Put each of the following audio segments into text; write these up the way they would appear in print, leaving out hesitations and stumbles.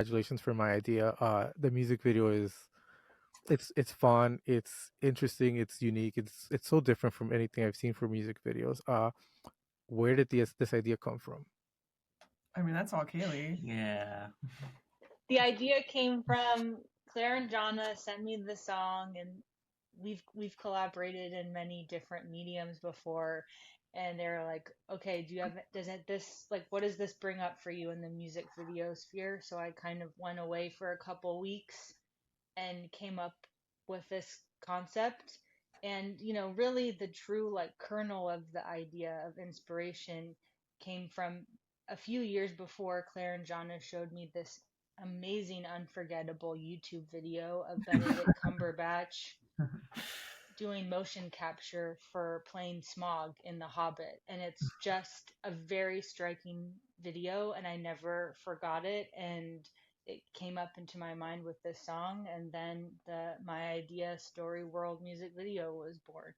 congratulations for my idea. The music video is it's fun, it's interesting, it's unique, it's so different from anything I've seen for music videos. Where did this idea come from? I mean, that's all Kailee. Yeah. The idea came from Claire and Jonna sent me the song, and we've collaborated in many different mediums before, and they're like, okay, doesn't this, like, what does this bring up for you in the music video sphere? So I kind of went away for a couple weeks and came up with this concept. And really the true like kernel of the idea of inspiration came from a few years before Claire and Jonna showed me this amazing unforgettable YouTube video of Benedict Cumberbatch doing motion capture for playing Smog in The Hobbit, and it's just a very striking video, and I never forgot it, and it came up into my mind with this song, and then my idea story world music video was born.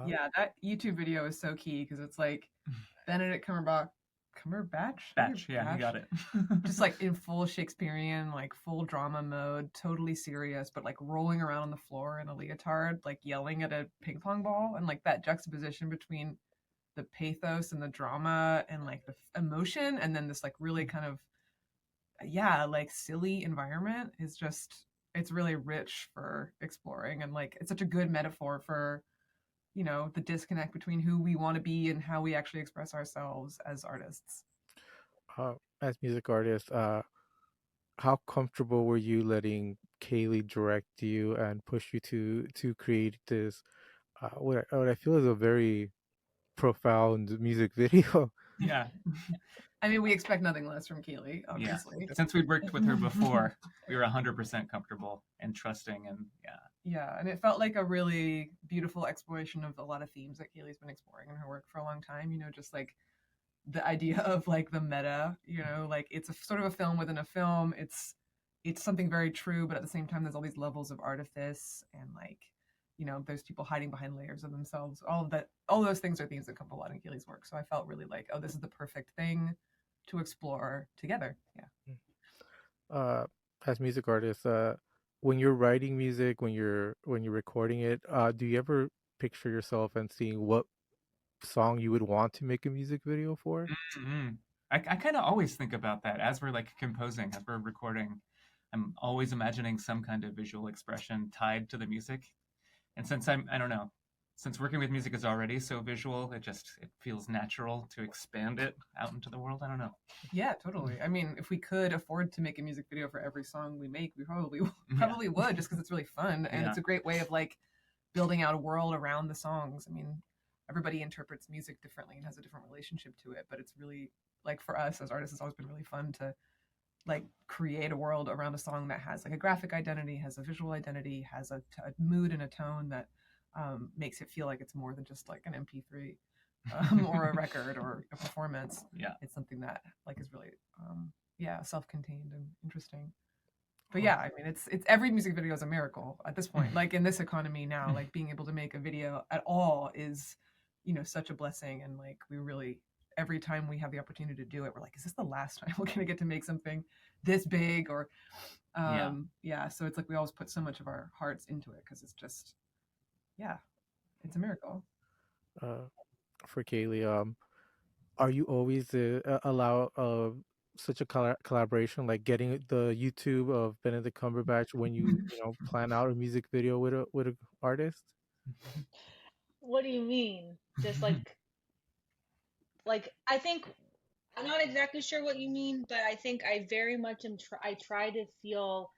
Yeah, that YouTube video is so key because it's like Benedict Cumberbatch? Yeah, you got it. Just like in full Shakespearean, like full drama mode, totally serious, but like rolling around on the floor in a leotard, like yelling at a ping pong ball, and like that juxtaposition between the pathos and the drama and like the emotion, and then this like really kind of like silly environment is just, it's really rich for exploring, and like it's such a good metaphor for the disconnect between who we want to be and how we actually express ourselves as artists. As music artists, how comfortable were you letting Kailee direct you and push you to create this what I feel is a very profound music video? Yeah. I mean, we expect nothing less from Kailee, obviously. Yeah. Since we'd worked with her before, we were 100% comfortable and trusting, and Yeah, and it felt like a really beautiful exploration of a lot of themes that Kailee's been exploring in her work for a long time. Just like the idea of like the meta, like it's a sort of a film within a film. It's something very true, but at the same time, there's all these levels of artifice and like, there's people hiding behind layers of themselves. All of that, all those things are themes that come up a lot in Kailee's work. So I felt really like, oh, this is the perfect thing to explore together. Yeah. As music artists, when you're writing music, when you're recording it, do you ever picture yourself and seeing what song you would want to make a music video for? Mm-hmm. I kind of always think about that as we're like composing, as we're recording. I'm always imagining some kind of visual expression tied to the music. And since I don't know, since working with music is already so visual, it feels natural to expand it out into the world. I don't know. Yeah, totally. I mean, if we could afford to make a music video for every song we make, we probably would, just because it's really fun, and it's a great way of like building out a world around the songs. I mean, everybody interprets music differently and has a different relationship to it, but it's really, like, for us as artists, it's always been really fun to like create a world around a song that has like a graphic identity, has a visual identity, has a mood and a tone that makes it feel like it's more than just like an MP3 or a record or a performance. Yeah, it's something that like is really self-contained and interesting. But yeah, I mean, it's every music video is a miracle at this point. Like in this economy now, like being able to make a video at all is, such a blessing. And like we really, every time we have the opportunity to do it, we're like, is this the last time we're gonna get to make something this big? Or so it's like we always put so much of our hearts into it because it's just, it's a miracle. For Kailee, are you always allow such a collaboration, like getting the YouTube of Benedict Cumberbatch when you plan out a music video with a artist? What do you mean? Just like I think I'm not exactly sure what you mean, but I think I very much I try to feel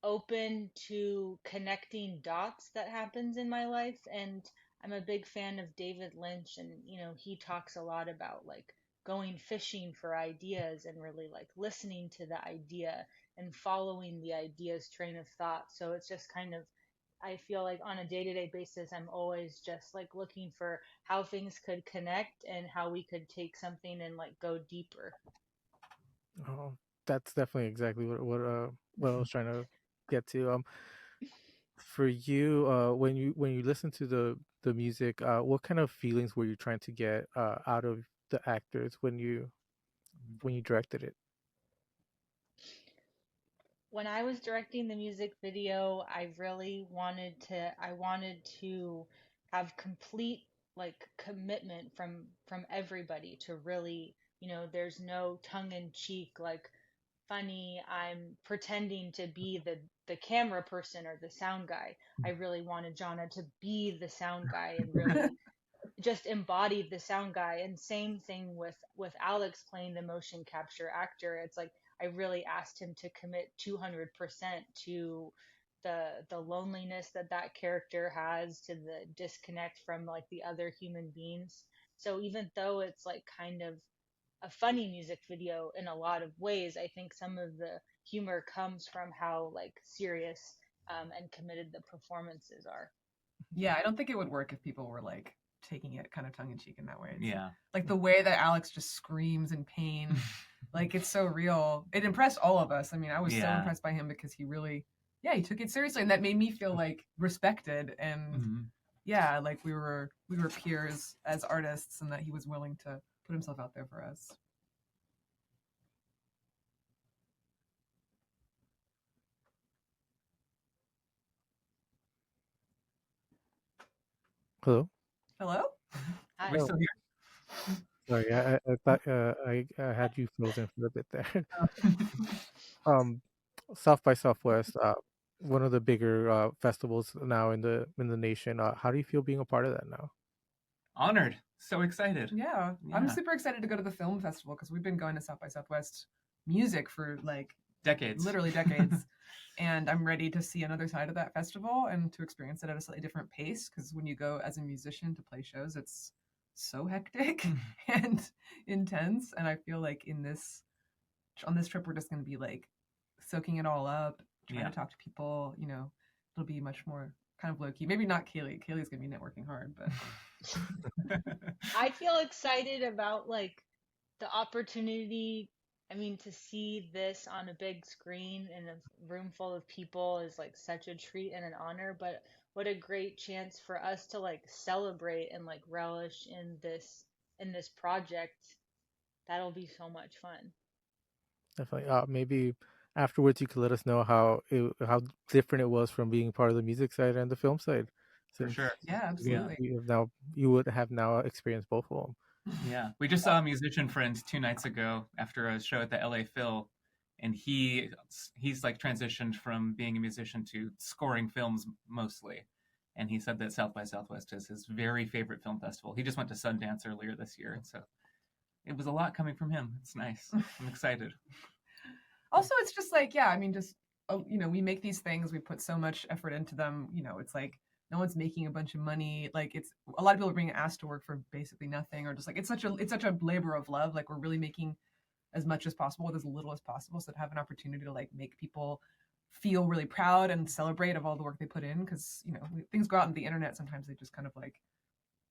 open to connecting dots that happens in my life, and I'm a big fan of David Lynch, and he talks a lot about like going fishing for ideas and really like listening to the idea and following the idea's train of thought. So it's just kind of, I feel like on a day-to-day basis, I'm always just like looking for how things could connect and how we could take something and like go deeper. Oh, that's definitely exactly what I was trying to get to. For you, when you listen to the music, what kind of feelings were you trying to get out of the actors when you directed it? when I was directing the music video, I really wanted to have complete like commitment from everybody to really, there's no tongue in cheek like funny, I'm pretending to be the camera person or the sound guy. I really wanted Jonna to be the sound guy and really just embodied the sound guy. And same thing with Alex playing the motion capture actor. It's like I really asked him to commit 200% to the loneliness that that character has, to the disconnect from like the other human beings. So even though it's like kind of a funny music video in a lot of ways, I think some of the humor comes from how like serious and committed the performances are. Yeah, I don't think it would work if people were like taking it kind of tongue in cheek in that way. It's, Yeah. like the way that Alex just screams in pain, like it's so real. It impressed all of us. I mean, I was so impressed by him because he really, he took it seriously, and that made me feel like respected and like we were peers as artists, and that he was willing to put himself out there for us. Hello? Hello? Hi. We're still here. Sorry, I thought I had you frozen for a bit there. South by Southwest, one of the bigger festivals now in the nation. How do you feel being a part of that now? Honored. So excited. Yeah. I'm super excited to go to the film festival because we've been going to South by Southwest music for like decades. Literally decades. And I'm ready to see another side of that festival and to experience it at a slightly different pace, because when you go as a musician to play shows, it's so hectic and intense. And I feel like on this trip, we're just going to be like soaking it all up, trying to talk to people, it'll be much more kind of low key. Maybe not Kailee. Kailee's going to be networking hard, but I feel excited about like the opportunity. I mean, to see this on a big screen in a room full of people is like such a treat and an honor, but what a great chance for us to like celebrate and like relish in this project. That'll be so much fun. Definitely. Maybe afterwards you could let us know how different it was from being part of the music side and the film side. For sure. Yeah, absolutely. You would have now experienced both of them. Yeah, we just saw a musician friend 2 nights ago after a show at the LA Phil, and he's like transitioned from being a musician to scoring films mostly. And he said that South by Southwest is his very favorite film festival. He just went to Sundance earlier this year, and so it was a lot coming from him. It's nice. I'm excited. Also, it's just like, we make these things, we put so much effort into them. It's like no one's making a bunch of money. Like, it's a lot of people are being asked to work for basically nothing, or just like it's such a labor of love. Like, we're really making as much as possible with as little as possible, so to have an opportunity to like make people feel really proud and celebrate of all the work they put in, because things go out on the internet, sometimes they just kind of like,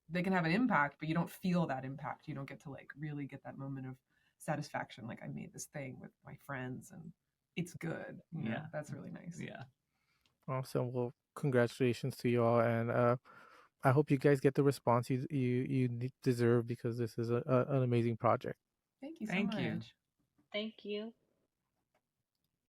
they can have an impact, but you don't feel that impact. You don't get to like really get that moment of satisfaction, like I made this thing with my friends and it's good. That's really nice. Yeah. Awesome. Well, congratulations to you all, and I hope you guys get the response you deserve, because this is an amazing project. Thank you so much. You. Thank you.